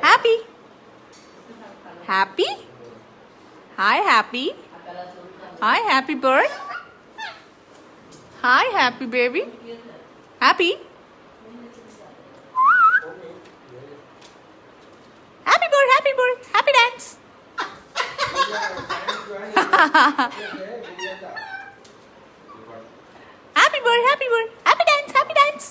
Happy. Happy. Hi, Happy. Hi, Happy bird. Hi, Happy baby. Happy. Happy bird, happy bird. Happy dance. Happy bird, happy bird. Happy dance, happy dance.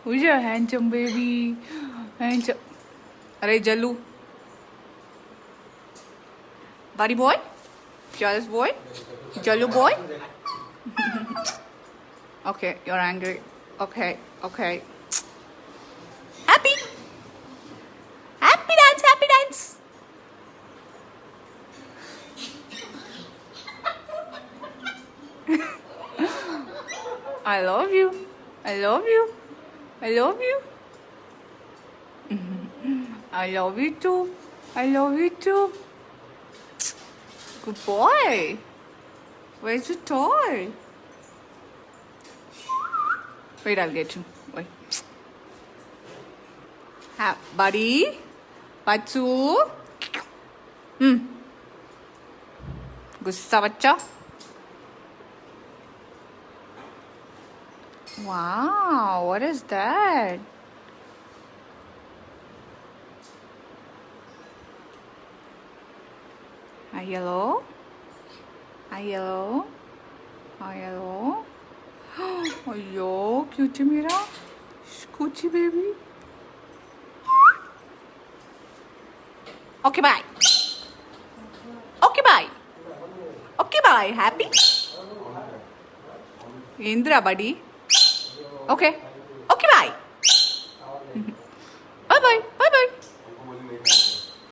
Who's your handsome baby? Handsome. Arey, Jallu. Buddy boy? Jealous boy? Jallu boy? Okay, you're angry. Okay, okay. Happy? Happy dance, happy dance. I love you. I love you. I love you. I love you too. I love you too. Good boy. Where's your toy? Wait, I'll get you. Wait. Buddy. Bachu. गुस्सा बच्चा. Wow, what is that? Hi, yellow. Hi, yellow. Hi, yellow. अयो cutie मेरा स्कूची baby. Okay, bye. Okay, bye. Okay, bye. Happy? Indra, buddy. Okay. Okay, bye. Bye bye. Bye bye.